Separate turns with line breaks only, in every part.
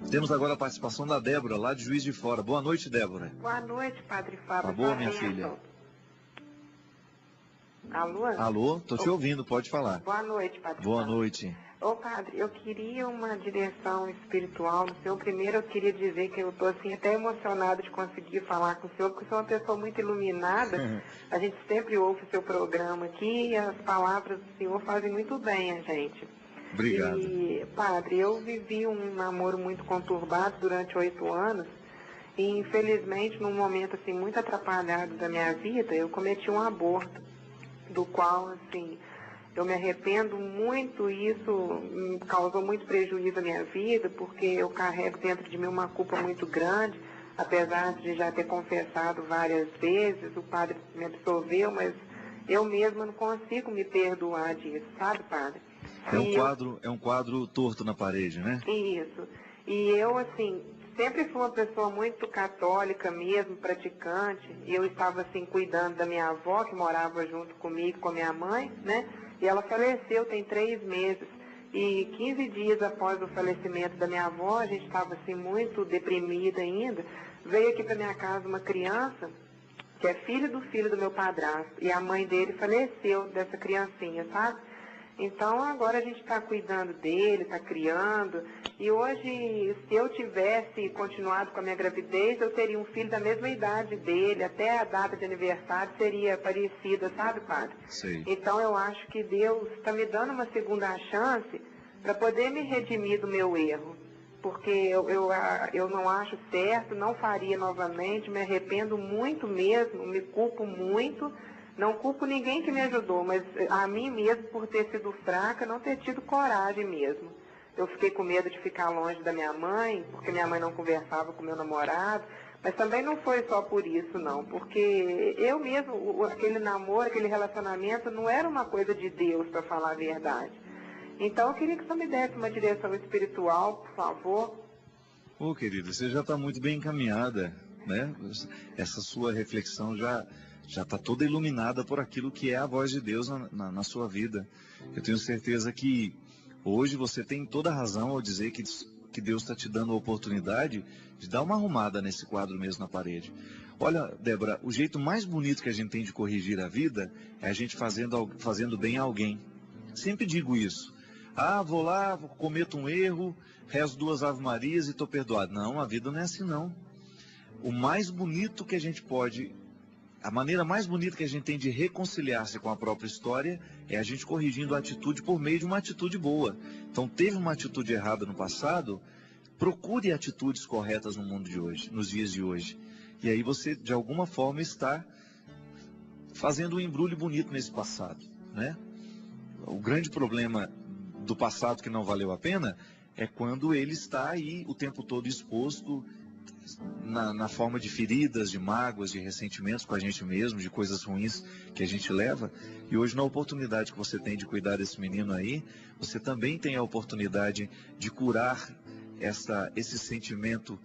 Temos agora a participação da Débora, lá de Juiz de Fora. Boa noite, Débora.
Boa noite, Padre Fábio.
Tá boa, minha filha?
Alô?
Alô, tô te ouvindo, pode falar.
Boa noite, Padre
Boa
Fábio.
noite.
Ô, Padre, eu queria uma direção espiritual no senhor. Primeiro, eu queria dizer que eu tô, assim, até emocionada de conseguir falar com o senhor, porque o senhor é uma pessoa muito iluminada. A gente sempre ouve o seu programa aqui e as palavras do senhor fazem muito bem a gente.
Obrigado.
E, Padre, eu vivi um namoro muito conturbado durante 8 anos e, infelizmente, num momento, assim, muito atrapalhado da minha vida, eu cometi um aborto, do qual, assim, eu me arrependo muito. Isso me causou muito prejuízo à minha vida, porque eu carrego dentro de mim uma culpa muito grande, apesar de já ter confessado várias vezes, o padre me absolveu, mas eu mesma não consigo me perdoar disso, sabe, Padre?
É um quadro torto na parede, né?
Isso. E eu, assim, sempre fui uma pessoa muito católica mesmo, praticante, e eu estava, assim, cuidando da minha avó, que morava junto comigo, com a minha mãe, né? E ela faleceu tem 3 meses. E 15 dias após o falecimento da minha avó, a gente estava, assim, muito deprimida ainda. Veio aqui para minha casa uma criança, que é filho do meu padrasto, e a mãe dele faleceu dessa criancinha, sabe? Então, agora a gente está cuidando dele, está criando, e hoje, se eu tivesse continuado com a minha gravidez, eu teria um filho da mesma idade dele, até a data de aniversário seria parecida, sabe, Padre?
Sei.
Então, eu acho que Deus está me dando uma segunda chance para poder me redimir do meu erro, porque eu não acho certo, não faria novamente, me arrependo muito mesmo, me culpo muito. Não culpo ninguém que me ajudou, mas a mim mesmo, por ter sido fraca, não ter tido coragem mesmo. Eu fiquei com medo de ficar longe da minha mãe, porque minha mãe não conversava com meu namorado, mas também não foi só por isso, não, porque eu mesmo, aquele namoro, aquele relacionamento, não era uma coisa de Deus, para falar a verdade. Então, eu queria que você me desse uma direção espiritual, por favor.
Ô, querida, você já está muito bem encaminhada, né? Essa sua reflexão já está toda iluminada por aquilo que é a voz de Deus na sua vida. Eu tenho certeza que hoje você tem toda a razão ao dizer que Deus está te dando a oportunidade de dar uma arrumada nesse quadro mesmo na parede. Olha, Débora, o jeito mais bonito que a gente tem de corrigir a vida é a gente fazendo bem a alguém. Sempre digo isso. Ah, vou lá, cometo um erro, rezo 2 Ave Marias e estou perdoado. Não, a vida não é assim não. O mais bonito que a gente pode... A maneira mais bonita que a gente tem de reconciliar-se com a própria história é a gente corrigindo a atitude por meio de uma atitude boa. Então, teve uma atitude errada no passado, procure atitudes corretas no mundo de hoje, nos dias de hoje. E aí você, de alguma forma, está fazendo um embrulho bonito nesse passado, né? O grande problema do passado que não valeu a pena é quando ele está aí o tempo todo exposto na forma de feridas, de mágoas, de ressentimentos com a gente mesmo, de coisas ruins que a gente leva. E hoje, na oportunidade que você tem de cuidar desse menino aí, você também tem a oportunidade de curar esse sentimento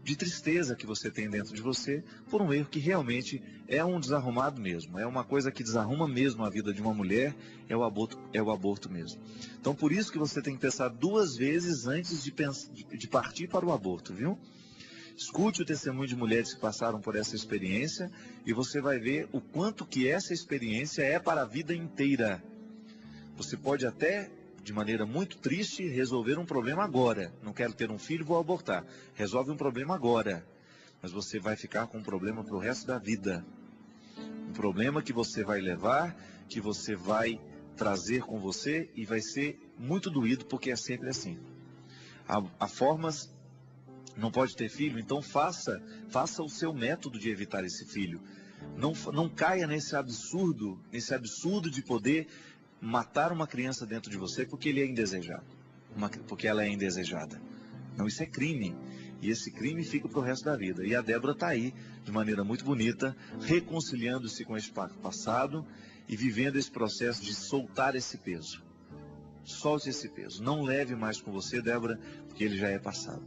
de tristeza que você tem dentro de você por um erro que realmente é um desarrumado mesmo, é uma coisa que desarruma mesmo a vida de uma mulher, é o aborto mesmo. Então, por isso que você tem que pensar 2 vezes antes de partir para o aborto, viu? Escute o testemunho de mulheres que passaram por essa experiência e você vai ver o quanto que essa experiência é para a vida inteira. Você pode até, de maneira muito triste, resolver um problema agora. Não quero ter um filho, vou abortar. Resolve um problema agora. Mas você vai ficar com um problema para o resto da vida. Um problema que você vai levar, que você vai trazer com você e vai ser muito doído, porque é sempre assim. Há formas... Não pode ter filho, então faça o seu método de evitar esse filho. Não caia nesse absurdo de poder matar uma criança dentro de você porque ele é indesejado, porque ela é indesejada. Não, isso é crime. E esse crime fica para o resto da vida. E a Débora está aí, de maneira muito bonita, reconciliando-se com esse passado e vivendo esse processo de soltar esse peso. Solte esse peso. Não leve mais com você, Débora, porque ele já é passado.